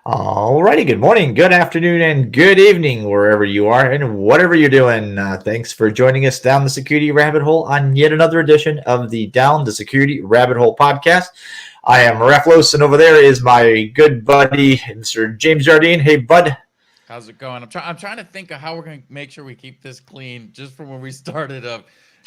Alrighty, good morning, good afternoon, and good evening, wherever you are and whatever you're doing. Thanks for joining us down the security rabbit hole on yet another edition of the Down the Security Rabbit Hole podcast. I am Reflos, and over there is my good buddy, Mr. James Jardine. Hey, bud. How's it going? I'm trying to think of how we're going to make sure we keep this clean just from when we started of,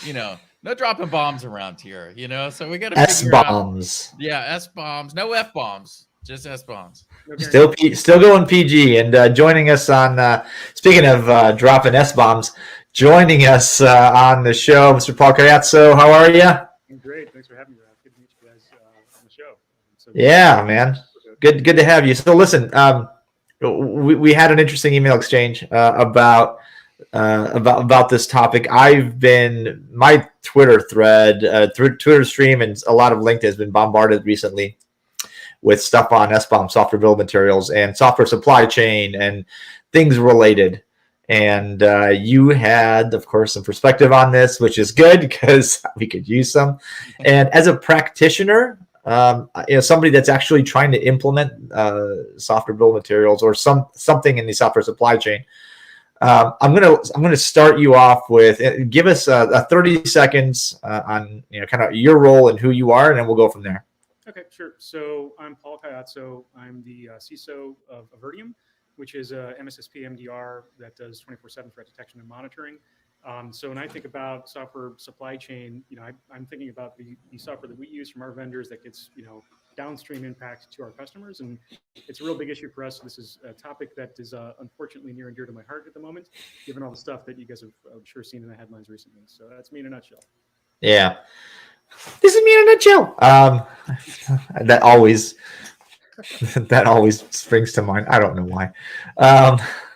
no dropping bombs around here, so we got to figure out. SBoMs. Yeah, S-bombs, no F-bombs, just S-bombs. Still going PG, and joining us on, speaking of dropping S-bombs, joining us on the show, Mr. Paul Caiazzo. How are you? I'm great. Thanks for having me, Ralph. Good to meet you guys on the show. Yeah, man. Good to have you. So listen, we had an interesting email exchange about this topic. My Twitter thread, Twitter stream, and a lot of LinkedIn has been bombarded recently with stuff on SBoM, software bill of materials, and software supply chain and things related. And you had, of course, some perspective on this, which is good because we could use some. And as a practitioner, somebody that's actually trying to implement software bill of materials or something in the software supply chain, I'm gonna start you off with give us a 30 seconds on kind of your role and who you are, and then we'll go from there. Okay, sure. So I'm Paul Caiazzo. I'm the CISO of Avertium, which is a MSSP MDR that does 24/7 threat detection and monitoring. So when I think about software supply chain, I'm thinking about the software that we use from our vendors that gets downstream impact to our customers, and it's a real big issue for us. This is a topic that is unfortunately near and dear to my heart at the moment, given all the stuff that you guys have, I'm sure, seen in the headlines recently. So that's me in a nutshell. Yeah. This is me in a nutshell. That always springs to mind. I don't know why.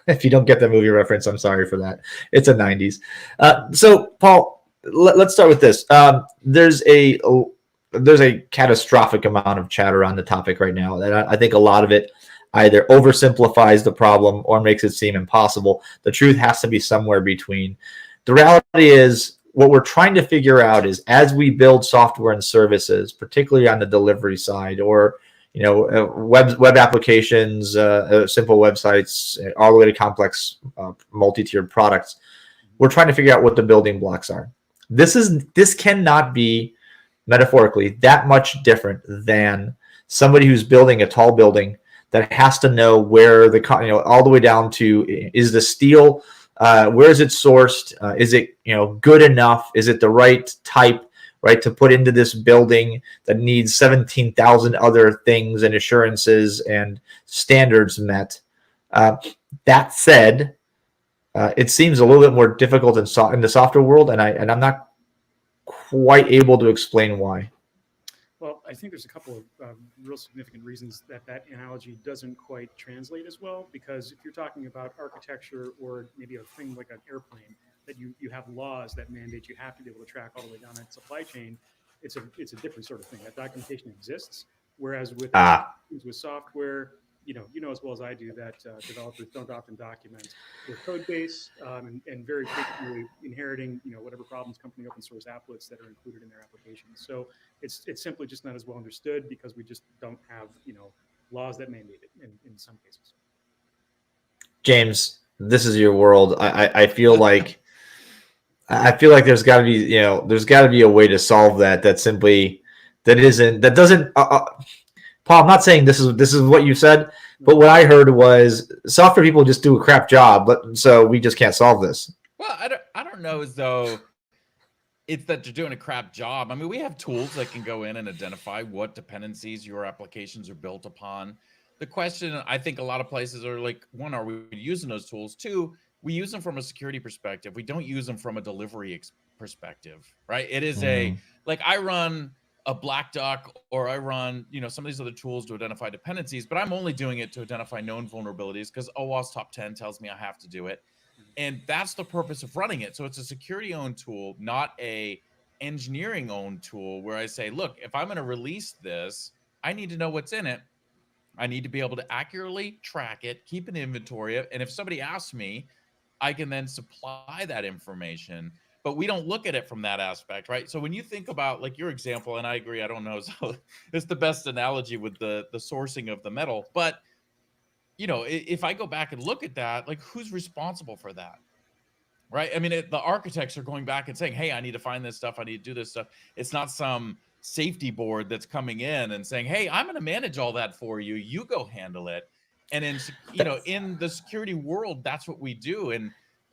If you don't get the movie reference, I'm sorry for that. It's a 90s. So, Paul, let's start with this. There's a catastrophic amount of chatter on the topic right now, and I think a lot of it either oversimplifies the problem or makes it seem impossible. The truth has to be somewhere between. The reality is, what we're trying to figure out is, as we build software and services, particularly on the delivery side, or web applications, simple websites, all the way to complex multi-tiered products, we're trying to figure out what the building blocks are. This cannot be, metaphorically, that much different than somebody who's building a tall building that has to know where all the way down to, is the steel, where is it sourced? Is it good enough? Is it the right type, right, to put into this building that needs 17,000 other things and assurances and standards met? That said, it seems a little bit more difficult in the software world, and I'm not quite able to explain why. Well, I think there's a couple of real significant reasons that analogy doesn't quite translate as well, because if you're talking about architecture or maybe a thing like an airplane, that you have laws that mandate you have to be able to track all the way down that supply chain, it's a different sort of thing. That documentation exists, whereas with software, you know as well as I do that developers don't often document their code base, and very frequently inheriting whatever problems come from the open source applets that are included in their applications. So it's simply just not as well understood because we just don't have laws that mandate it in some cases. James, this is your world. I feel like there's got to be a way to solve that. That doesn't. Paul, I'm not saying this is what you said, but what I heard was software people just do a crap job, so we just can't solve this. Well, I don't know as though it's that they're doing a crap job. I mean, we have tools that can go in and identify what dependencies your applications are built upon. The question, I think a lot of places are like, one, are we using those tools? Two, we use them from a security perspective. We don't use them from a delivery perspective, right? It is like I run a Black Duck, or I run, some of these other tools to identify dependencies, but I'm only doing it to identify known vulnerabilities because OWASP top 10 tells me I have to do it. And that's the purpose of running it. So it's a security-owned tool, not a engineering-owned tool where I say, look, if I'm going to release this, I need to know what's in it. I need to be able to accurately track it, keep an inventory of it, and if somebody asks me, I can then supply that information. But we don't look at it from that aspect, right? So when you think about like your example, and I agree, I don't know, so it's the best analogy with the sourcing of the metal, but you know, if I go back and look at that, like who's responsible for that? Right. I mean, the architects are going back and saying, hey, I need to find this stuff. I need to do this stuff. It's not some safety board that's coming in and saying, hey, I'm going to manage all that for you. You go handle it. And in, you know, in the security world, that's what we do. And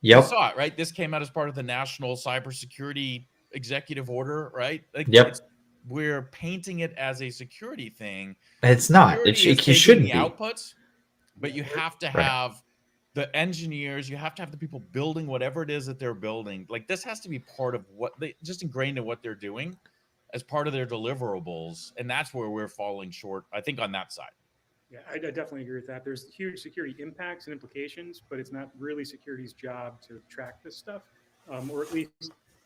you Yep. saw it, right? This came out as part of the National Cybersecurity Executive Order, right? Like Yep. we're painting it as a security thing. It's not. Security is It taking shouldn't the be. outputs, but you have to have the engineers, you have to have the people building whatever it is that they're building. Like this has to be part of what they just ingrained in what they're doing as part of their deliverables. And that's where we're falling short, I think, on that side. Yeah, I definitely agree with that. There's huge security impacts and implications, but it's not really security's job to track this stuff, or at least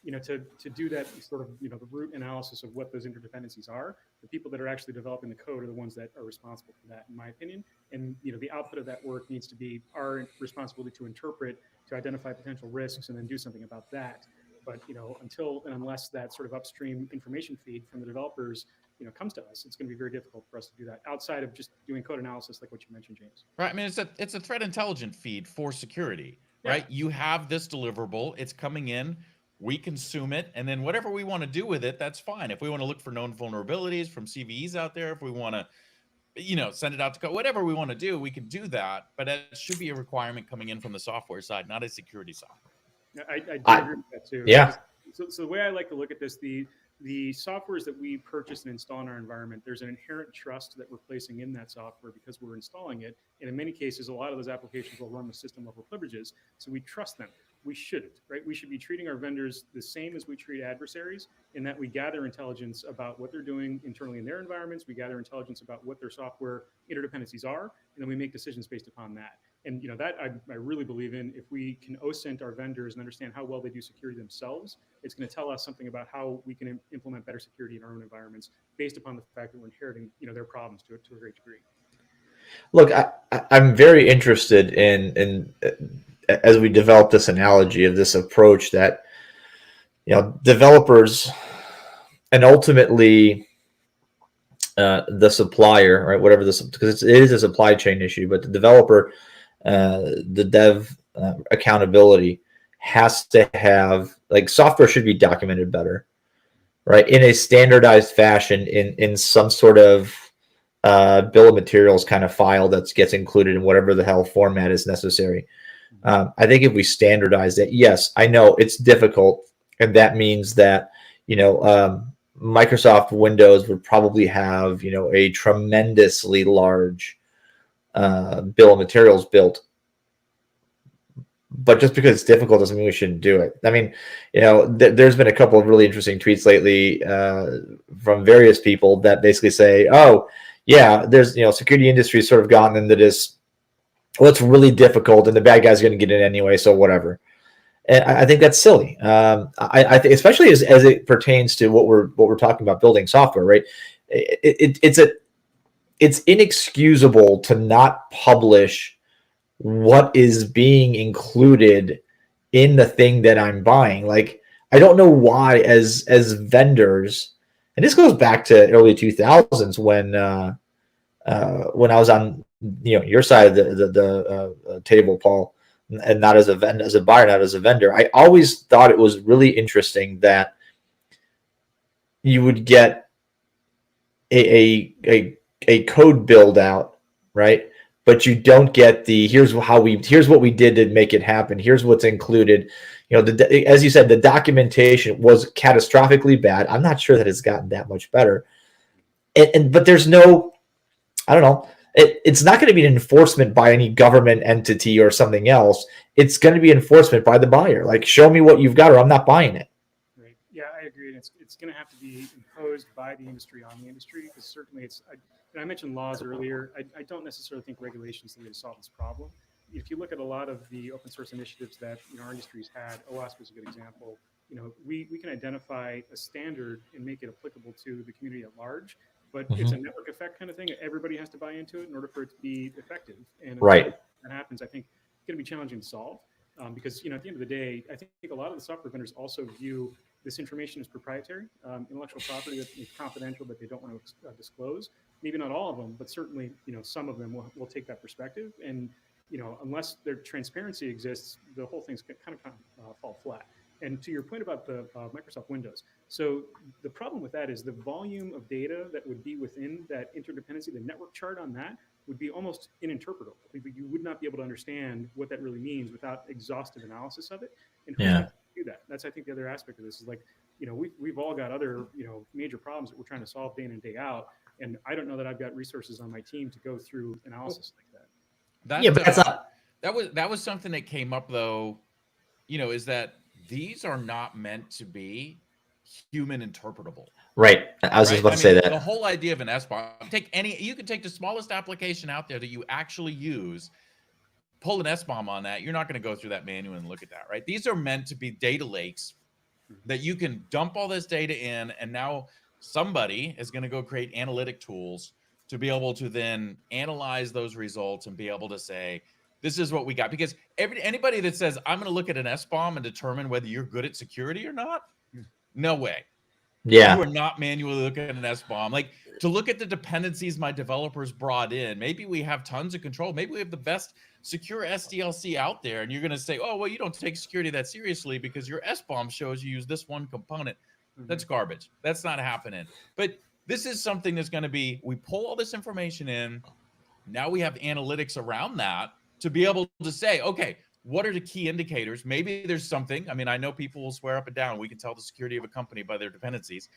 to do that sort of the root analysis of what those interdependencies are. The people that are actually developing the code are the ones that are responsible for that, in my opinion. And the output of that work needs to be our responsibility to interpret, to identify potential risks, and then do something about that. But until and unless that sort of upstream information feed from the developers comes to us, it's going to be very difficult for us to do that outside of just doing code analysis like what you mentioned, James. Right. I mean, it's a threat intelligence feed for security, right? You have this deliverable, it's coming in, we consume it, and then whatever we want to do with it, that's fine. If we want to look for known vulnerabilities from CVEs out there, if we want to, send it out to code, whatever we want to do, we can do that. But it should be a requirement coming in from the software side, not a security side. I do agree with that too. Yeah. So the way I like to look at this, the softwares that we purchase and install in our environment, there's an inherent trust that we're placing in that software because we're installing it. And in many cases, a lot of those applications will run with system level privileges. So we trust them. We shouldn't, right? We should be treating our vendors the same as we treat adversaries, in that we gather intelligence about what they're doing internally in their environments. We gather intelligence about what their software interdependencies are, and then we make decisions based upon that. And that I really believe in. If we can OSINT our vendors and understand how well they do security themselves, it's going to tell us something about how we can implement better security in our own environments based upon the fact that we're inheriting their problems to a great degree. Look, I'm very interested in as we develop this analogy of this approach that developers and ultimately the supplier, right? Whatever this, because it is a supply chain issue, but the developer, the dev accountability has to have, like, software should be documented better, right? In a standardized fashion, in some sort of bill of materials kind of file that gets included in whatever the hell format is necessary. I think if we standardize it, yes, I know it's difficult, and that means that Microsoft Windows would probably have a tremendously large bill of materials built. But just because it's difficult doesn't mean we shouldn't do it. I mean, there's been a couple of really interesting tweets lately from various people that basically say, "Oh, yeah, there's security industry sort of gotten into this. Well, it's really difficult, and the bad guy's going to get in anyway, so whatever." And I think that's silly. I think, especially as it pertains to what we're talking about, building software, right? It's inexcusable to not publish what is being included in the thing that I'm buying. Like, I don't know why, as vendors, and this goes back to early 2000s when I was on your side of the table, Paul, and not as a buyer, not as a vendor. I always thought it was really interesting that you would get a code build out, right? But you don't get the here's what we did to make it happen. Here's what's included. As you said, the documentation was catastrophically bad. I'm not sure that it's gotten that much better. But there's no, I don't know. It's not going to be an enforcement by any government entity or something else. It's going to be enforcement by the buyer. Like, show me what you've got, or I'm not buying it. Right. Yeah, I agree. And it's going to have to be imposed by the industry on the industry, because certainly I mentioned laws earlier. I don't necessarily think regulation is the way to solve this problem. If you look at a lot of the open source initiatives that our industry's had, OWASP is a good example. We can identify a standard and make it applicable to the community at large. But it's a network effect kind of thing. Everybody has to buy into it in order for it to be effective. And right, that happens, I think it's going to be challenging to solve, because at the end of the day, I think a lot of the software vendors also view this information is proprietary, intellectual property that is confidential that they don't want to disclose. Maybe not all of them, but certainly, some of them will take that perspective. And, unless their transparency exists, the whole thing's kind of fall flat. And to your point about the Microsoft Windows, so the problem with that is the volume of data that would be within that interdependency, the network chart on that would be almost ininterpretable. You would not be able to understand what that really means without exhaustive analysis of it. And who's going to do that? That's, I think, the other aspect of this is like, we've all got other, major problems that we're trying to solve day in and day out. And I don't know that I've got resources on my team to go through analysis like that. But that's not... that was something that came up though, is that these are not meant to be human interpretable. Right. I was just about to say that. The whole idea of an SBoM, you can take the smallest application out there that you actually use, pull an SBoM on that. You're not going to go through that manual and look at that, right? These are meant to be data lakes that you can dump all this data in, and now somebody is going to go create analytic tools to be able to then analyze those results and be able to say, this is what we got. Because anybody that says, I'm going to look at an SBoM and determine whether you're good at security or not, no way. Yeah. You are not manually looking at an SBoM. Like, to look at the dependencies my developers brought in, maybe we have tons of control. Maybe we have the best secure SDLC out there. And you're going to say, oh, well, you don't take security that seriously because your SBoM shows you use this one component. That's garbage. That's not happening. But this is something that's going to be, we pull all this information in. Now we have analytics around that to be able to say, okay, what are the key indicators? Maybe there's something. I mean, I know people will swear up and down. We can tell the security of a company by their dependencies.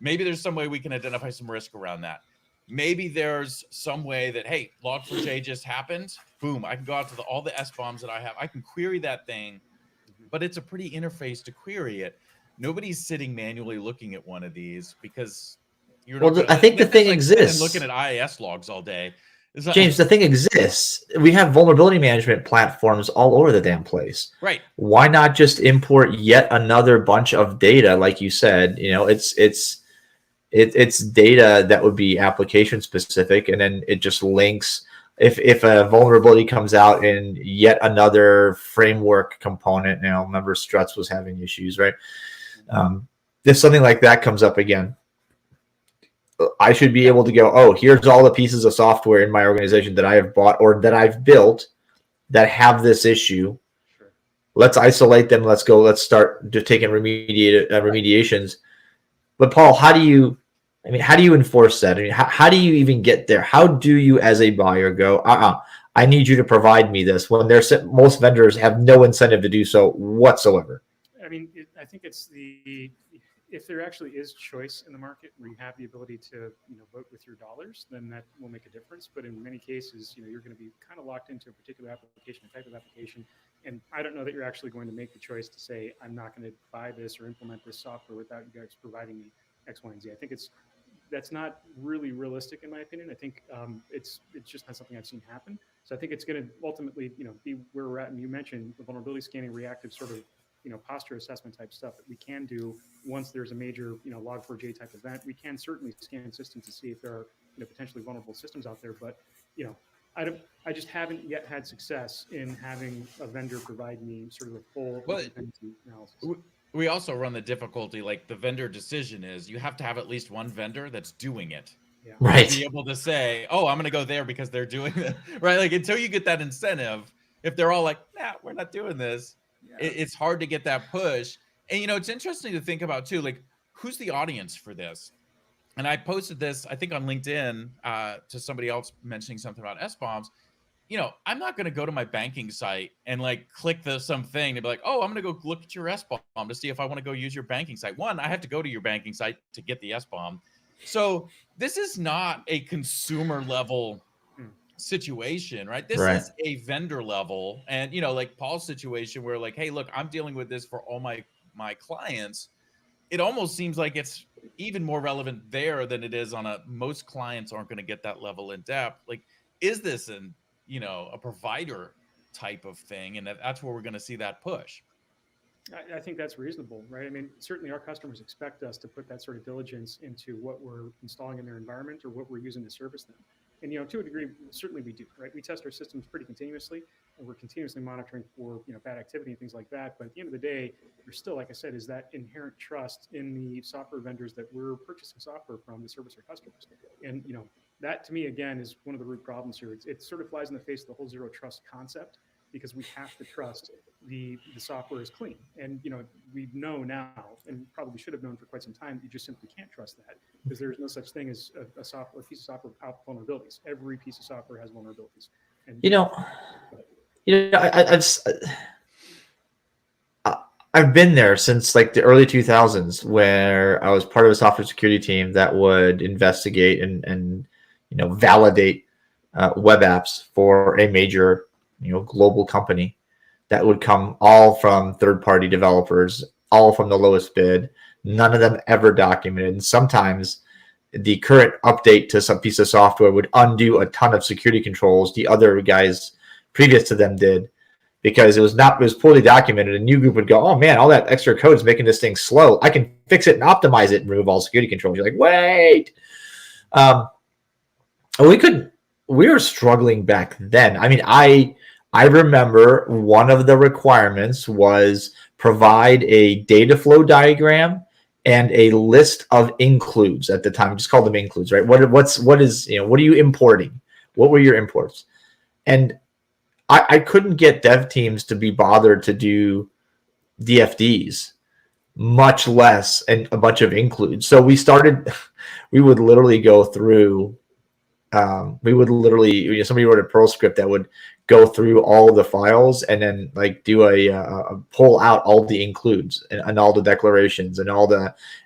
Maybe there's some way we can identify some risk around that. Maybe there's some way that, hey, Log4j just happened. Boom, I can go out to all the SBoMs that I have. I can query that thing, but it's a pretty interface to query it. Nobody's sitting manually looking at one of these because you're not. Well, I think the thing like exists. Looking at IIS logs all day. James, the thing exists. We have vulnerability management platforms all over the damn place. Right. Why not just import yet another bunch of data? Like you said, it's data that would be application specific, and then it just links. If a vulnerability comes out in yet another framework component, remember Struts was having issues, right? If something like that comes up again, I should be able to go, oh, here's all the pieces of software in my organization that I have bought or that I've built that have this issue. Sure. Let's isolate them. Let's start taking remediations. But Paul, how do you enforce that? I mean, how do you even get there? How do you, as a buyer, go, I need you to provide me this, when most vendors have no incentive to do so whatsoever? I mean, I think it's if there actually is choice in the market where you have the ability to, vote with your dollars, then that will make a difference. But in many cases, you're going to be kind of locked into a particular application, a type of application. And I don't know that you're actually going to make the choice to say, I'm not going to buy this or implement this software without you guys providing me X, Y, and Z. I think that's not really realistic in my opinion. I think it's just not something I've seen happen. So I think it's going to ultimately, be where we're at. And you mentioned the vulnerability scanning, reactive sort of, posture assessment type stuff that we can do once there's a major, Log4j type event. We can certainly scan systems to see if there are, potentially vulnerable systems out there. But, I just haven't yet had success in having a vendor provide me sort of a full dependency analysis. We also run the difficulty, like the vendor decision is you have to have at least one vendor that's doing it. Yeah. Right. To be able to say, oh, I'm going to go there because they're doing it. Right. Like until you get that incentive, if they're all like, nah, we're not doing this. Yeah. It's hard to get that push. And, it's interesting to think about too, like who's the audience for this? And I posted this, I think on LinkedIn to somebody else mentioning something about SBoMs. I'm not going to go to my banking site and like click something to be like, oh, I'm going to go look at your SBoM to see if I want to go use your banking site. One, I have to go to your banking site to get the SBoM. So this is not a consumer level situation, right? This is a vendor level. And, like Paul's situation where like, hey, look, I'm dealing with this for all my clients. It almost seems like it's even more relevant there than it is on most clients aren't going to get that level in depth. Like, is this a provider type of thing? And that's where we're going to see that push. I think that's reasonable, right? I mean, certainly our customers expect us to put that sort of diligence into what we're installing in their environment or what we're using to service them. And to a degree, certainly we do, right? We test our systems pretty continuously, and we're continuously monitoring for bad activity and things like that. But at the end of the day, there's still, like I said, is that inherent trust in the software vendors that we're purchasing software from to service our customers. And that to me again is one of the root problems here. It sort of flies in the face of the whole zero trust concept, because we have to trust the software is clean. And we know now, and probably should have known for quite some time, you just simply can't trust that, because there's no such thing as a piece of software without vulnerabilities. Every piece of software has vulnerabilities. And I've been there since like the early 2000s, where I was part of a software security team that would investigate and validate web apps for a major global company. That would come all from third-party developers, all from the lowest bid. None of them ever documented. And sometimes the current update to some piece of software would undo a ton of security controls the other guys previous to them did, because it was poorly documented. A new group would go, oh man, all that extra code is making this thing slow. I can fix it and optimize it and remove all security controls. You're like, wait. We were struggling back then. I mean, I remember one of the requirements was provide a data flow diagram and a list of includes at the time. Just call them includes, right? What are you importing? What were your imports? And I couldn't get dev teams to be bothered to do DFDs, much less a bunch of includes. So we would literally go through, somebody wrote a Perl script that would go through all the files and then like do a pull out all the includes and all the declarations and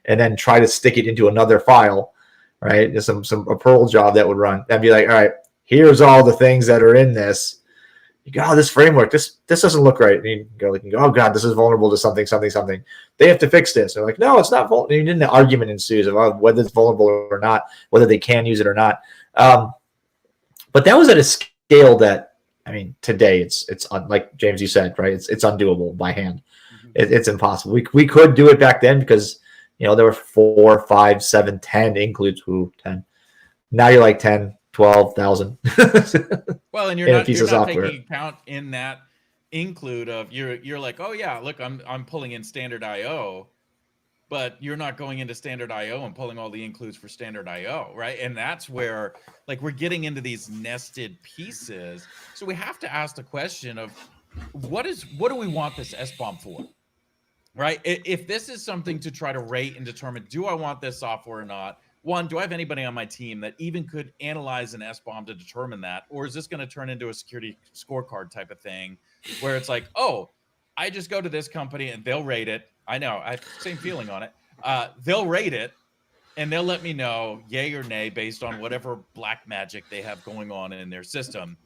then try to stick it into another file, right? Just a Perl job that would run. That'd be like, all right, here's all the things that are in this. You go, oh, this framework, this doesn't look right. And you go, oh God, this is vulnerable to something. They have to fix this. They're like, no, it's not vulnerable. And then the argument ensues of whether it's vulnerable or not, whether they can use it or not. But that was at a scale that, I mean, today it's like James, you said, right? It's undoable by hand. Mm-hmm. It's impossible. We could do it back then because there were 4, 5, 7, 10 includes. 10. Now you're like 10, 12,000. Well, and you're not taking account in that include of you're like, oh yeah, look, I'm pulling in standard IO. But you're not going into standard IO and pulling all the includes for standard IO, right? And that's where like we're getting into these nested pieces. So we have to ask the question of what do we want this SBoM for, right? If this is something to try to rate and determine, do I want this software or not? One, do I have anybody on my team that even could analyze an SBoM to determine that? Or is this going to turn into a security scorecard type of thing where it's like, oh, I just go to this company and they'll rate it. I know, I have the same feeling on it. They'll rate it and they'll let me know yay or nay based on whatever black magic they have going on in their system.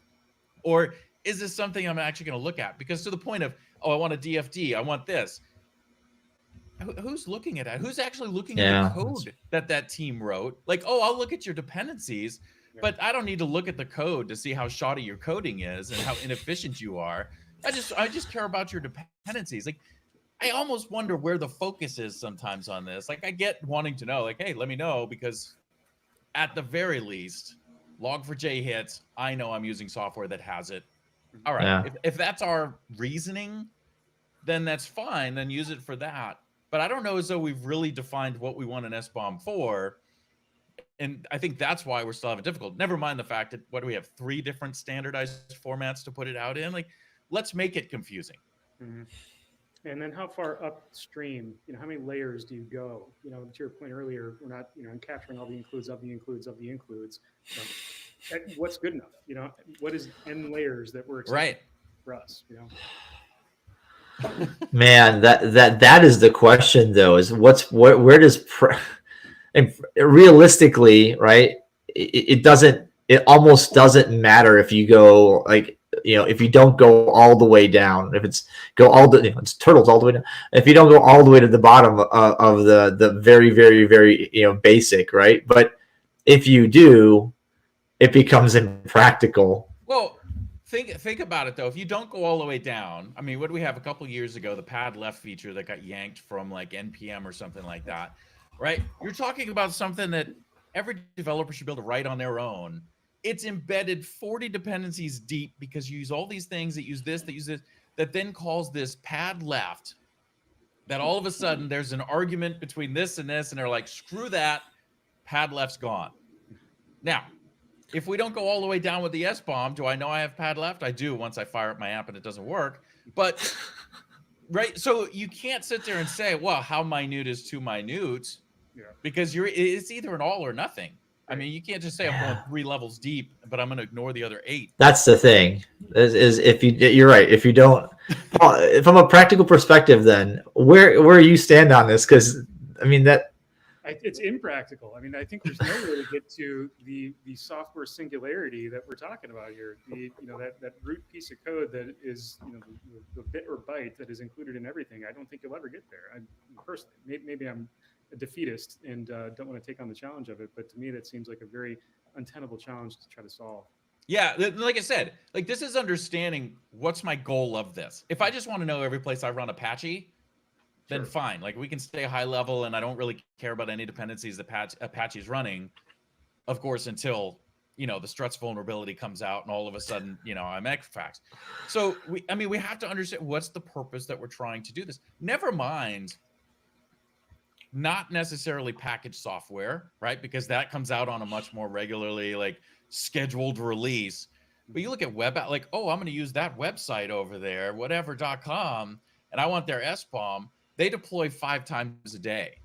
Or is this something I'm actually going to look at? Because to the point of, oh, I want a DFD, I want this. Who's looking at it? Who's actually looking at the code that team wrote? Like, oh, I'll look at your dependencies, but I don't need to look at the code to see how shoddy your coding is and how inefficient you are. I just care about your dependencies. Like, I almost wonder where the focus is sometimes on this. Like, I get wanting to know, like, hey, let me know, because at the very least, Log4j hits. I know I'm using software that has it. All right. Yeah. If that's our reasoning, then that's fine. Then use it for that. But I don't know as though we've really defined what we want an SBoM for. And I think that's why we're still having difficult. Never mind the fact that, what do we have? 3 different standardized formats to put it out in? Like, let's make it confusing. Mm-hmm. And then how far upstream, how many layers do you go? To your point earlier, we're not, capturing all the includes of the includes of the includes. What's good enough? What is n layers that we're expecting for us? Man, that is the question though, is where does and realistically, right? It almost doesn't matter if you go like, if you don't go all the way down, if it's it's turtles all the way down. If you don't go all the way to the bottom of the very, very, very, basic, right? But if you do, it becomes impractical. Well, think about it though. If you don't go all the way down, I mean, what do we have a couple years ago? The pad left feature that got yanked from like NPM or something like that, right? You're talking about something that every developer should be able to write on their own. it's embedded 40 dependencies deep because you use all these things that use this, that then calls this pad left, that all of a sudden there's an argument between this, and they're like, screw that, pad left's gone. Now, if we don't go all the way down with the SBoM, do I know I have pad left? I do once I fire up my app and it doesn't work. But, right, so you can't sit there and say, well, how minute is too minute? Yeah. Because it's either an all or nothing. I mean, you can't just say I'm going 3 levels deep, but I'm going to ignore the other 8. That's the thing. Is if you're right. If you don't, from a practical perspective, then where you stand on this? Because I mean it's impractical. I mean, I think there's no way to get to the software singularity that we're talking about here. That root piece of code that is the bit or byte that is included in everything. I don't think you'll ever get there. Personally, maybe I'm a defeatist and don't want to take on the challenge of it, but to me that seems like a very untenable challenge to try to solve. Yeah, like I said, like this is understanding what's my goal of this. If I just want to know every place I run Apache, then fine. Like we can stay high level and I don't really care about any dependencies that Apache is running, of course, until the struts vulnerability comes out and all of a sudden I'm Equifax. So we have to understand what's the purpose that we're trying to do this. Never mind not necessarily packaged software, right? Because that comes out on a much more regularly like scheduled release. But you look at web, like, oh, I'm going to use that website over there, whatever.com, and I want their SBoM. They deploy 5 times a day.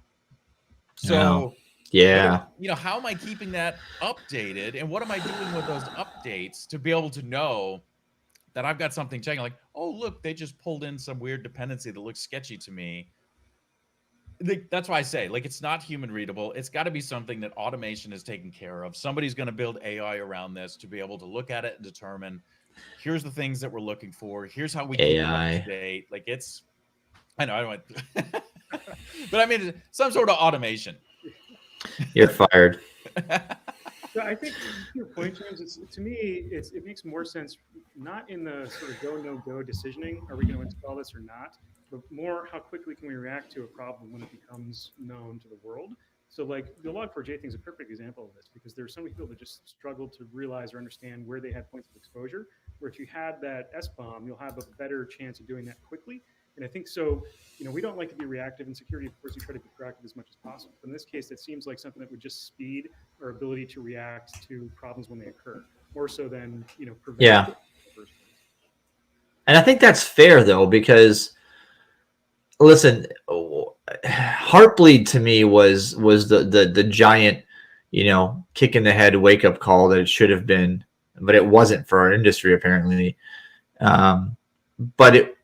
So yeah, how am I keeping that updated? And what am I doing with those updates to be able to know that I've got something checking like, oh, look, they just pulled in some weird dependency that looks sketchy to me. That's why I say, like, it's not human readable. It's got to be something that automation is taken care of. Somebody's going to build AI around this to be able to look at it and determine, here's the things that we're looking for. Here's how we keep it up to date. Like I know I don't want, but I mean, some sort of automation. You're fired. So I think your point, James, to me, it makes more sense not in the sort of go, no go decisioning. Are we going to install this or not? But more, how quickly can we react to a problem when it becomes known to the world? So like the Log4j thing is a perfect example of this because there are so many people that just struggle to realize or understand where they had points of exposure, where if you had that SBoM, you'll have a better chance of doing that quickly. And I think so, we don't like to be reactive in security. Of course, we try to be proactive as much as possible. But in this case, it seems like something that would just speed our ability to react to problems when they occur, more so than, prevent. Yeah. And I think that's fair though, because listen, Heartbleed to me was the giant, kick in the head wake up call that it should have been, but it wasn't for our industry apparently. But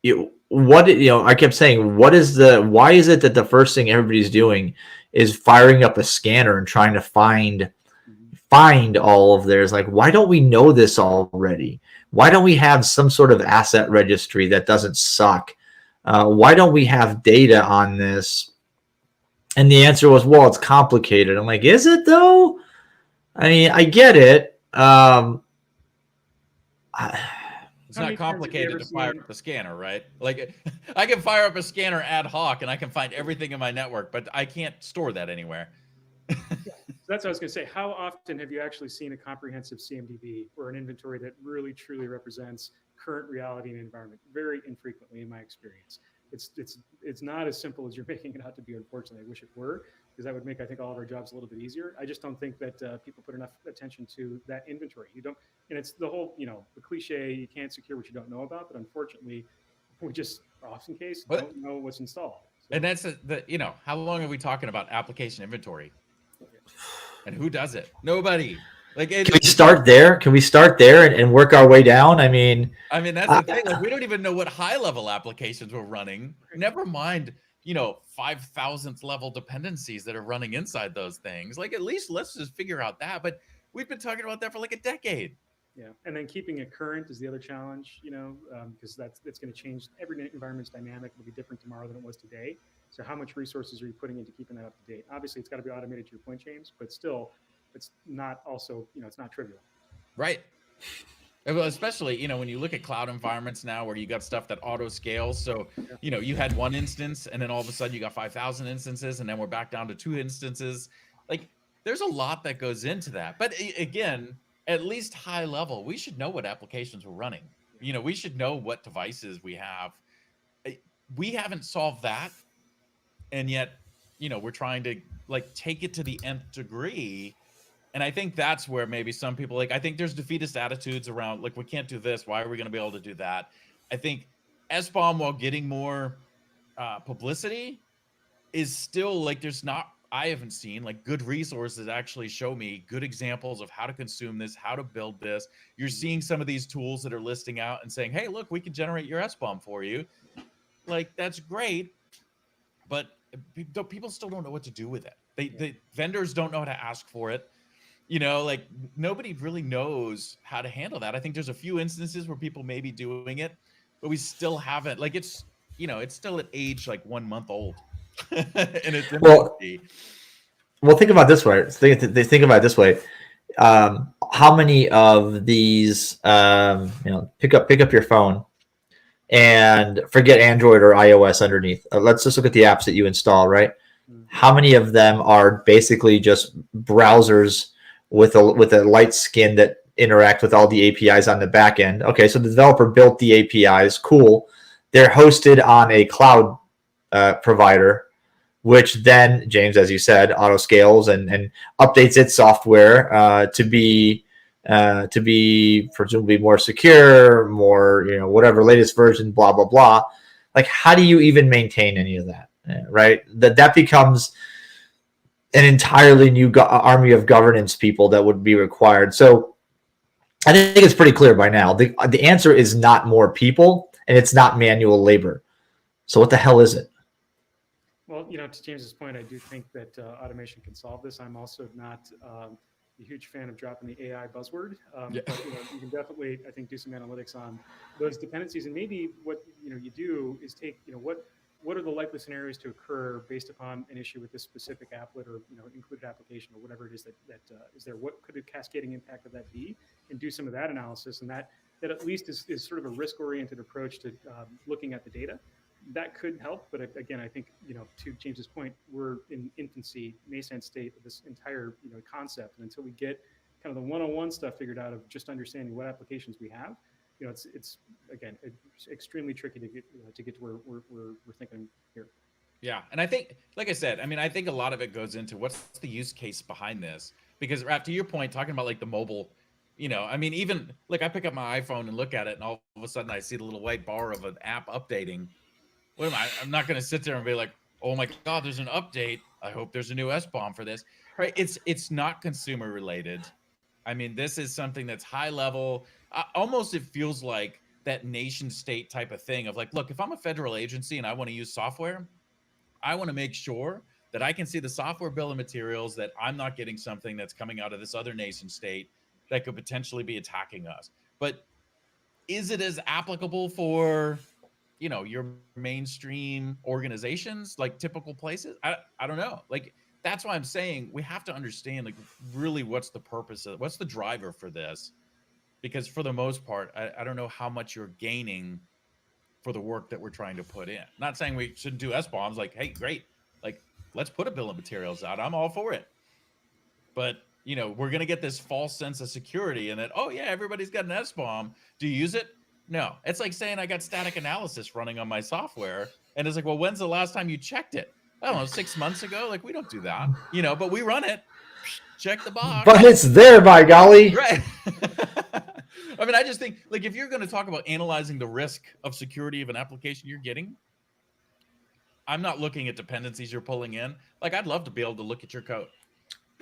I kept saying, why is it that the first thing everybody's doing is firing up a scanner and trying to find all of theirs? Like, why don't we know this already? Why don't we have some sort of asset registry that doesn't suck? Why don't we have data on this? And the answer was, well, it's complicated. I'm like, is it though? I mean, I get it. It's not complicated to fire up a scanner, right? Like I can fire up a scanner ad hoc and I can find everything in my network, but I can't store that anywhere. So that's what I was going to say. How often have you actually seen a comprehensive CMDB or an inventory that really truly represents current reality and environment? Very infrequently, in my experience. It's not as simple as you're making it out to be. Unfortunately, I wish it were, because that would make, I think, all of our jobs a little bit easier. I just don't think that people put enough attention to that inventory. You don't, and it's the whole, the cliche, you can't secure what you don't know about. But unfortunately, we just often case don't know what's installed. So, and that's how long are we talking about application inventory? And who does it? Nobody. Like, can we start there? Can we start there and work our way down? I mean, that's the thing. Like, we don't even know what high-level applications we're running. Never mind, 5,000th level dependencies that are running inside those things. Like, at least let's just figure out that. But we've been talking about that for like a decade. Yeah, and then keeping it current is the other challenge. Because that's going to change. Every environment's dynamic. It'll be different tomorrow than it was today. So how much resources are you putting into keeping that up to date? Obviously, it's got to be automated to your point, James, but still, it's not also, it's not trivial. Right. Especially, when you look at cloud environments now where you got stuff that auto scales. So, you had one instance and then all of a sudden you got 5,000 instances and then we're back down to 2 instances. Like, there's a lot that goes into that. But again, at least high level, we should know what applications we're running. You know, we should know what devices we have. We haven't solved that, and yet, you know, we're trying to like take it to the nth degree. And I think that's where maybe some people, like, I think there's defeatist attitudes around, like, we can't do this. Why are we going to be able to do that? I think SBoM, while getting more publicity, is still like, there's not, I haven't seen like good resources that actually show me good examples of how to consume this, how to build this. You're seeing some of these tools that are listing out and saying, hey, look, we can generate your SBoM for you. Like, that's great, but people still don't know what to do with it. The vendors don't know how to ask for it. You know, like, nobody really knows how to handle that. I think there's a few instances where people may be doing it, but we still haven't, like, it's, you know, it's still at age like 1 month old. And it's well, think about it this way. Think about it this way. How many of these, you know, pick up your phone and forget Android or iOS underneath. Let's just look at the apps that you install, right? How many of them are basically just browsers with a light skin that interact with all the APIs on the back end? Okay, so the developer built the APIs, cool. They're hosted on a cloud provider, which then, James, as you said, auto scales and updates its software to be presumably more secure, more, you know, whatever latest version, blah blah blah. Like, how do you even maintain any of that? Right? That becomes an entirely new army of governance people that would be required. So I think it's pretty clear by now. The answer is not more people, and it's not manual labor. So what the hell is it? Well, you know, to James's point, I do think that automation can solve this. I'm also not a huge fan of dropping the AI buzzword, but you know, you can definitely, I think, do some analytics on those dependencies. And maybe what you do is take, what are the likely scenarios to occur based upon an issue with this specific applet or included application or whatever it is that is there. What could a cascading impact of that be? And do some of that analysis, and that at least is sort of a risk-oriented approach to looking at the data. That could help, but again, I think to James's point, we're in infancy, nascent state of this entire concept, and until we get kind of the one-on-one stuff figured out of just understanding what applications we have, it's again, it's extremely tricky to get to where we're thinking here. Yeah, and I think, like I said, I mean, I think a lot of it goes into what's the use case behind this, because Raph, to your point, talking about like the mobile. I mean, even like I pick up my iPhone and look at it, and all of a sudden I see the little white bar of an app updating. What am I? I'm not going to sit there and be like, oh my God, there's an update. I hope there's a new SBoM for this. Right? It's not consumer related. I mean, this is something that's high level. Almost it feels like that nation state type of thing of like, look, if I'm a federal agency and I want to use software, I want to make sure that I can see the software bill of materials, that I'm not getting something that's coming out of this other nation state that could potentially be attacking us. But is it as applicable for your mainstream organizations, like typical places? I don't know. Like, that's why I'm saying we have to understand, like, really what's the purpose of, what's the driver for this? Because for the most part, I don't know how much you're gaining for the work that we're trying to put in. Not saying we shouldn't do SBoMs. Like, hey, great. Like, let's put a bill of materials out. I'm all for it. But, we're going to get this false sense of security and that, oh yeah, everybody's got an SBoM. Do you use it? No. It's like saying I got static analysis running on my software. And it's like, well, when's the last time you checked it? I don't know, 6 months ago? Like, we don't do that, but we run it. Check the box. But it's there, by golly. Right. I mean, I just think, like, if you're going to talk about analyzing the risk of security of an application you're getting, I'm not looking at dependencies you're pulling in. Like, I'd love to be able to look at your code.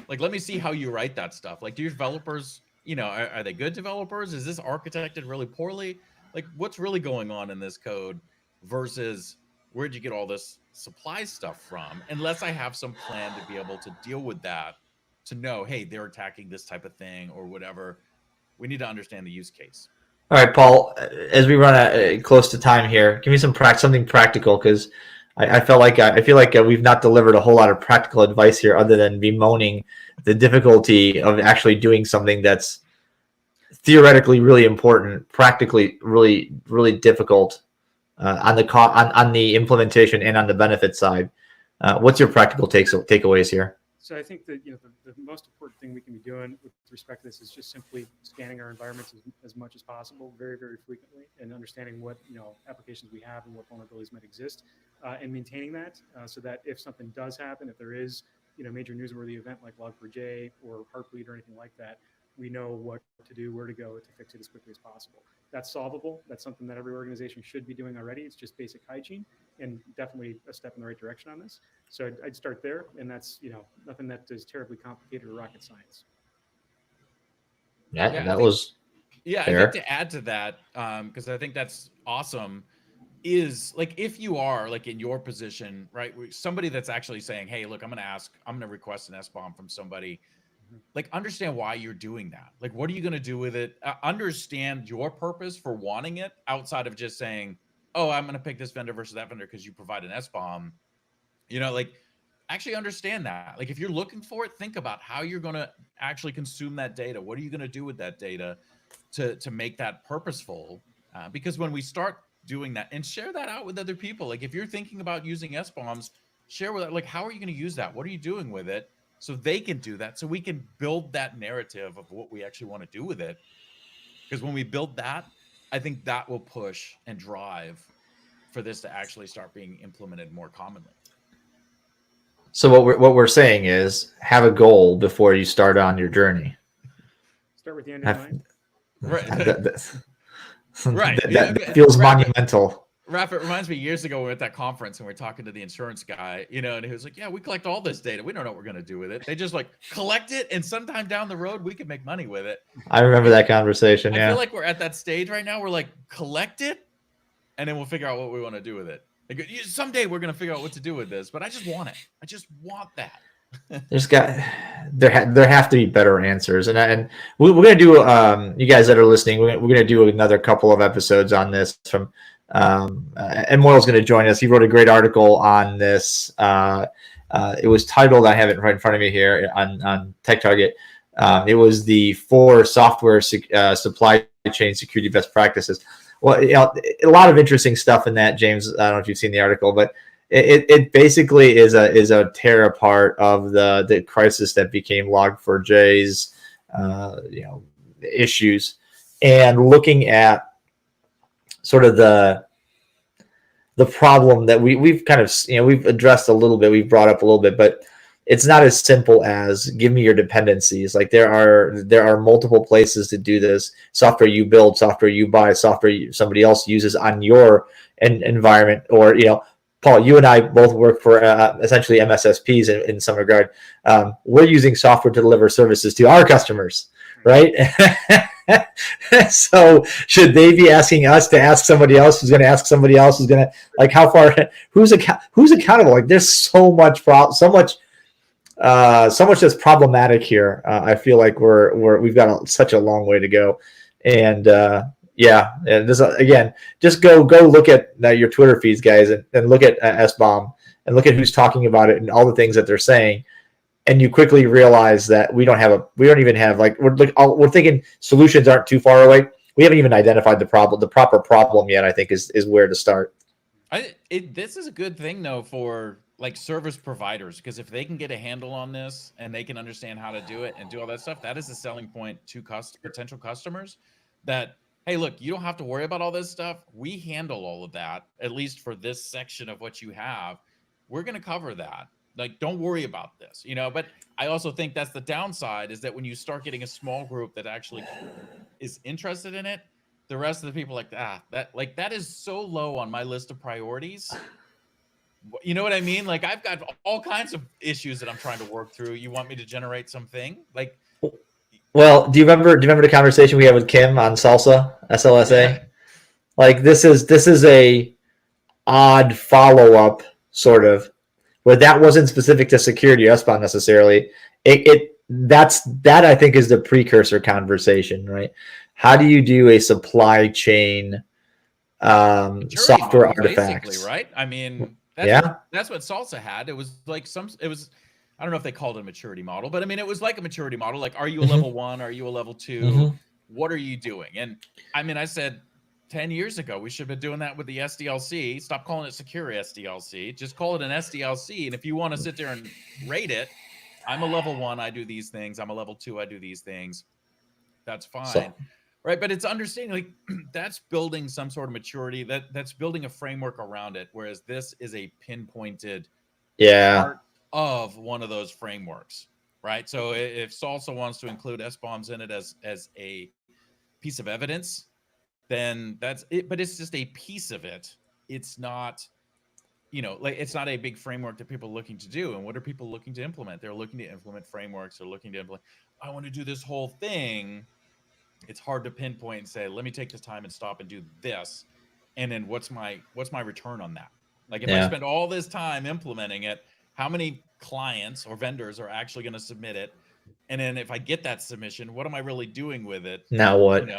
Like, let me see how you write that stuff. Like, do your developers, are they good developers? Is this architected really poorly? Like, what's really going on in this code versus where'd you get all this supply stuff from? Unless I have some plan to be able to deal with that, to know, hey, they're attacking this type of thing or whatever. We need to understand the use case. All right, Paul, as we run close to time here, give me something practical, because I feel like we've not delivered a whole lot of practical advice here, other than bemoaning the difficulty of actually doing something that's theoretically really important, practically really, really difficult on the implementation and on the benefit side. What's your practical takeaways here? So I think that the most important thing we can be doing with respect to this is just simply scanning our environments as much as possible, very, very frequently, and understanding what applications we have and what vulnerabilities might exist, and maintaining that so that if something does happen, if there is major newsworthy event like Log4j or Heartbleed or anything like that, we know what to do, where to go to fix it as quickly as possible. That's solvable. That's something that every organization should be doing already. It's just basic hygiene and definitely a step in the right direction on this. So I'd start there, and that's nothing that is terribly complicated or rocket science. Yeah, Yeah, that was I fair. think to add to that, because I think that's awesome, is like if you are like in your position, right, somebody that's actually saying, hey, look, I'm going to request an SBoM from somebody. Like, understand why you're doing that. Like, what are you going to do with it? Understand your purpose for wanting it outside of just saying, oh, I'm going to pick this vendor versus that vendor because you provide an SBoM. Like, actually understand that. Like, if you're looking for it, think about how you're going to actually consume that data. What are you going to do with that data to make that purposeful? Because when we start doing that and share that out with other people, like if you're thinking about using SBoMs, share with it. Like, how are you going to use that? What are you doing with it? So they can do that. So we can build that narrative of what we actually want to do with it. Because when we build that, I think that will push and drive for this to actually start being implemented more commonly. So what we're saying is have a goal before you start on your journey. Start with the end in mind. Right. That feels monumental. Raph, it reminds me years ago we were at that conference and we are talking to the insurance guy, and he was like, yeah, we collect all this data. We don't know what we're going to do with it. They just like collect it, and sometime down the road, we can make money with it. I remember that conversation. I feel like we're at that stage right now. We're like, collect it, and then we'll figure out what we want to do with it. Like, someday we're going to figure out what to do with this, but I just want it. I just want that. There have to be better answers, and we're going to do. You guys that are listening, we're going to do another couple of episodes on this from. And Moyle's going to join us. He wrote a great article on this. It was titled, I have it right in front of me here on Tech Target. It was the 4 software supply chain security best practices. Well, a lot of interesting stuff in that, James. I don't know if you've seen the article, but it basically is a tear apart of the crisis that became Log4j's issues, and looking at sort of the problem that we've kind of we've addressed a little bit, we've brought up a little bit, but it's not as simple as give me your dependencies. Like there are multiple places to do this. Software you build, software you buy, software somebody else uses on your environment, or Paul, you and I both work for essentially MSSPs in some regard. We're using software to deliver services to our customers, right? So should they be asking us to ask somebody else who's going to ask somebody else who's going to, like, how far, who's accountable? Like there's so much that's problematic here. I feel like we've got such a long way to go. And and this, again, just go look at your Twitter feeds, guys, and look at SBoM and look at who's talking about it and all the things that they're saying. And you quickly realize that we don't even have we're thinking solutions aren't too far away. We haven't even identified the proper problem yet. I think is where to start. This is a good thing though for like service providers, because if they can get a handle on this and they can understand how to do it and do all that stuff, that is a selling point to potential customers. That, hey, look, you don't have to worry about all this stuff. We handle all of that, at least for this section of what you have. We're going to cover that. Like, don't worry about this, but I also think that's the downside, is that when you start getting a small group that actually is interested in it, the rest of the people that is so low on my list of priorities. You know what I mean? Like, I've got all kinds of issues that I'm trying to work through. You want me to generate something? Like, well, do you remember the conversation we had with Kim on SLSA? Yeah. Like, this is a odd follow-up sort of, where that wasn't specific to security or SBoM necessarily. That I think is the precursor conversation, right? How do you do a supply chain software artifacts? Right? I mean, that's what Salsa had. It was like I don't know if they called it a maturity model, but I mean, it was like a maturity model. Like, are you a level 1? Are you a level 2? Mm-hmm. What are you doing? And I mean, I said 10 years ago, we should have been doing that with the SDLC. Stop calling it secure SDLC. Just call it an SDLC. And if you want to sit there and rate it, I'm a level 1, I do these things. I'm a level 2, I do these things. That's fine. So- Right. But it's understanding like that's building some sort of maturity, that's building a framework around it. Whereas this is a pinpointed part of one of those frameworks. Right. So if Salsa wants to include SBoMs in it as a piece of evidence, then that's it. But it's just a piece of it. It's not, like it's not a big framework that people are looking to do. And what are people looking to implement? They're looking to implement frameworks. They're looking to implement, I want to do this whole thing. It's hard to pinpoint and say, let me take this time and stop and do this. And then what's my return on that? Like if I spend all this time implementing it, how many clients or vendors are actually going to submit it? And then if I get that submission, what am I really doing with it? Now what? And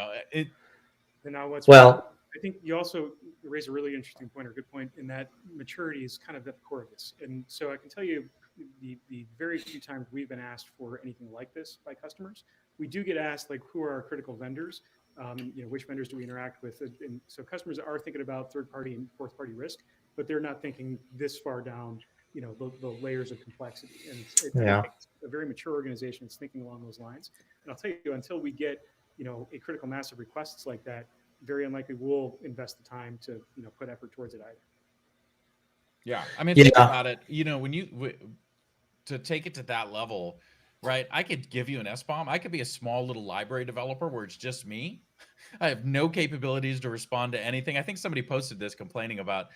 now what's I think you also raise a really interesting point or good point in that maturity is kind of at the core of this. And so I can tell you the very few times we've been asked for anything like this by customers, we do get asked like, who are our critical vendors? Which vendors do we interact with? And so customers are thinking about third-party and fourth-party risk, but they're not thinking this far down, the layers of complexity. And it's a very mature organization that's thinking along those lines. And I'll tell you, until we get, a critical mass of requests like that, very unlikely we'll invest the time to, put effort towards it either. Yeah. I mean, think about it, to take it to that level, right? I could give you an SBoM. I could be a small little library developer where it's just me. I have no capabilities to respond to anything. I think somebody posted this complaining about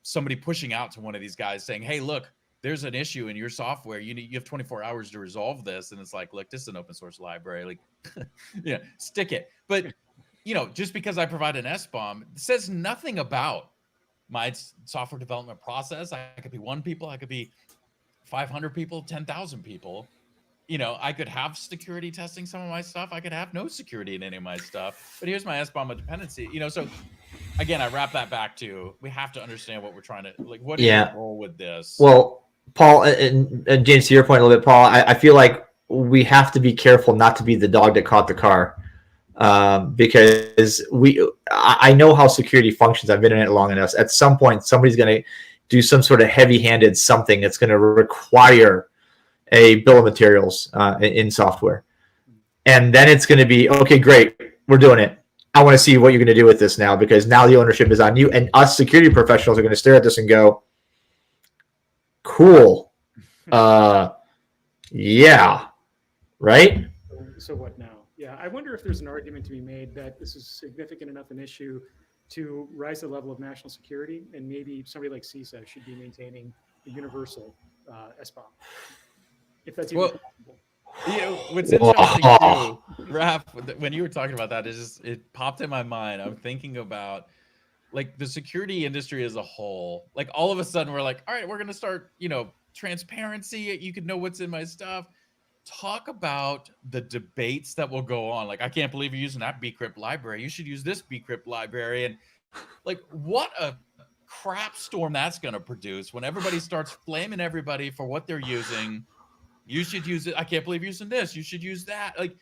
somebody pushing out to one of these guys saying, hey, look, there's an issue in your software. You have 24 hours to resolve this. And it's like, look, this is an open source library. Like, stick it. But, just because I provide an SBoM says nothing about my software development process. I could be 1 people. I could be 500 people, 10,000 people. I could have security testing some of my stuff. I could have no security in any of my stuff. But here's my SBoM dependency. So again, I wrap that back to, we have to understand what we're trying to, like, what is the goal with this? Well, Paul and James, to your point a little bit, Paul, I feel like we have to be careful not to be the dog that caught the car. Because I know how security functions. I've been in it long enough. At some point, somebody's going to do some sort of heavy-handed something that's going to require a bill of materials in software. And then it's going to be, okay, great, we're doing it. I want to see what you're going to do with this now, because now the ownership is on you. And us security professionals are going to stare at this and go, cool. Yeah. Right? So what now? Yeah, I wonder if there's an argument to be made that this is significant enough an issue to rise the level of national security, and maybe somebody like CISA should be maintaining a universal SBoM, if that's even possible. What's interesting too, Raph, when you were talking about that, it popped in my mind. I'm thinking about like the security industry as a whole. Like all of a sudden we're like, all right, we're going to start, transparency. You could know what's in my stuff. Talk about the debates that will go on. Like, I can't believe you're using that bcrypt library. You should use this bcrypt library. And like, what a crap storm that's going to produce when everybody starts flaming everybody for what they're using. You should use it. I can't believe you're using this. You should use that. Like,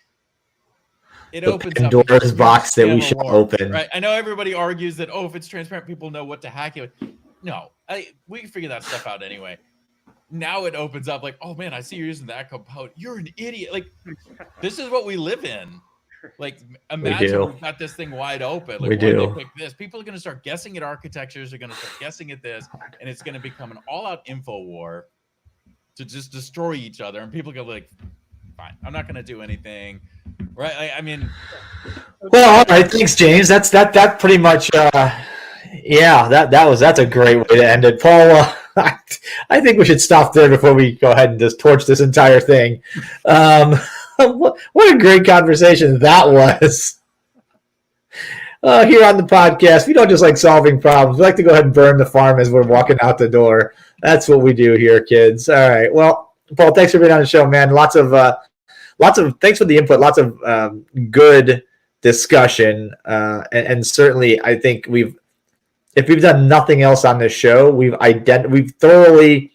it opens up Pandora's box that we should open. Right. I know everybody argues that, if it's transparent, people know what to hack it with. No, we can figure that stuff out anyway. Now it opens up like, oh man, I see you're using that component. You're an idiot. Like, this is what we live in. Like, imagine we've got this thing wide open. Like, why did they pick this? People are going to start guessing at architectures. They're going to start guessing at this, and it's going to become an all-out info war to just destroy each other. And people go like, fine, I'm not going to do anything. Right? I mean, well, all right. Thanks, James. That pretty much. That's a great way to end it, Paul. I think we should stop there before we go ahead and just torch this entire thing. What a great conversation that was. Here on the podcast, we don't just like solving problems. We like to go ahead and burn the farm as we're walking out the door. That's what we do here, kids. All right. Well, Paul, thanks for being on the show, man. Lots of thanks for the input. Lots of good discussion, and certainly I think if we've done nothing else on this show, we've thoroughly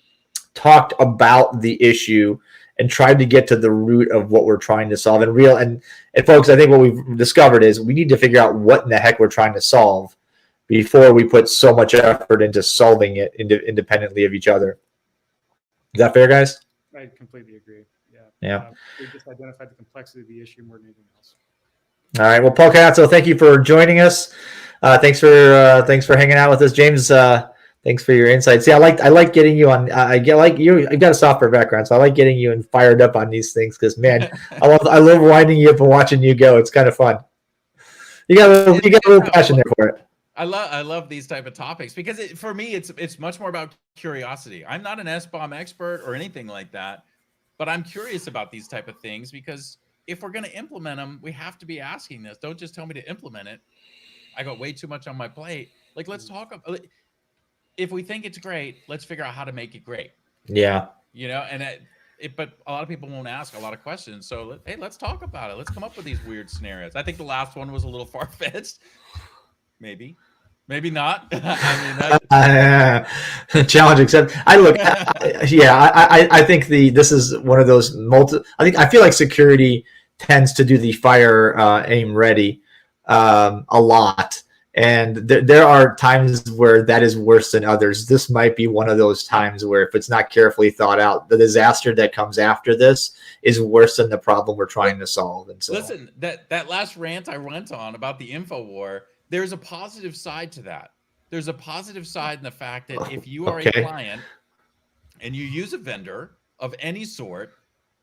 talked about the issue and tried to get to the root of what we're trying to solve. And folks, I think what we've discovered is we need to figure out what in the heck we're trying to solve before we put so much effort into solving it independently of each other. Is that fair, guys? I completely agree. Yeah. Yeah. They just identified the complexity of the issue more than anything else. All right. Well, Paul Cazzo, thank you for joining us. Thanks for hanging out with us, James. Thanks for your insights. Yeah, I like getting you on. I got a software background, so I like getting you and fired up on these things because, man, I love winding you up and watching you go. It's kind of fun. You got a little passion there for it. I love these type of topics because for me it's much more about curiosity. I'm not an SBoM expert or anything like that, but I'm curious about these type of things because if we're going to implement them, we have to be asking this. Don't just tell me to implement it. I got way too much on my plate. Like, let's talk about, if we think it's great, let's figure out how to make it great. Yeah. But a lot of people won't ask a lot of questions. So, hey, let's talk about it. Let's come up with these weird scenarios. I think the last one was a little far-fetched. Maybe not. Challenge accepted. I think this is one of those I feel like security tends to do the fire aim ready a lot, and there are times where that is worse than others. This might be one of those times where if it's not carefully thought out, the disaster that comes after this is worse than the problem we're trying to solve. And so, listen, that last rant I went on about the info war, there's a positive side to that. There's a positive side in the fact that if you are a client and you use a vendor of any sort,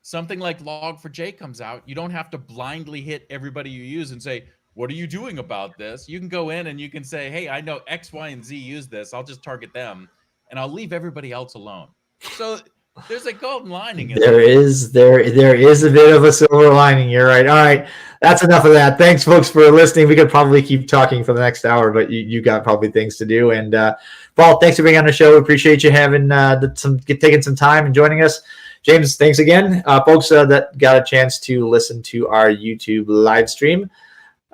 something like Log4j comes out, you don't have to blindly hit everybody you use and say, what are you doing about this? You can go in and you can say, hey, I know X, Y, and Z use this. I'll just target them and I'll leave everybody else alone. So there's a golden lining in there is a bit of a silver lining. You're right. All right, that's enough of that. Thanks, folks, for listening. We could probably keep talking for the next hour, but you got probably things to do. And Paul, thanks for being on the show. We appreciate you having taking some time and joining us. James, thanks again, folks that got a chance to listen to our YouTube live stream.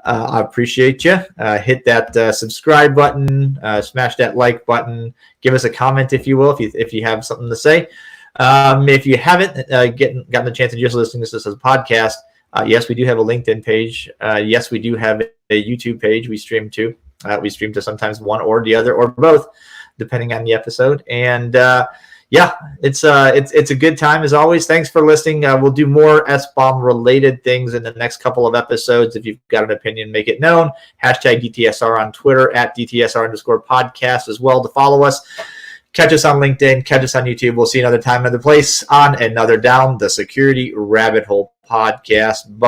I appreciate you. Hit that subscribe button, smash that like button, give us a comment if you will, if you have something to say. If you haven't gotten the chance to just listening to this as a podcast, yes, we do have a LinkedIn page. Yes, we do have a YouTube page we stream to. We stream to sometimes one or the other or both, depending on the episode. And it's a good time as always. Thanks for listening. We'll do more SBoM related things in the next couple of episodes. If you've got an opinion, make it known. Hashtag DtSR on Twitter, at DtSR_podcast as well to follow us. Catch us on LinkedIn, catch us on YouTube. We'll see you another time, another place on another Down the Security Rabbit Hole podcast. Bye.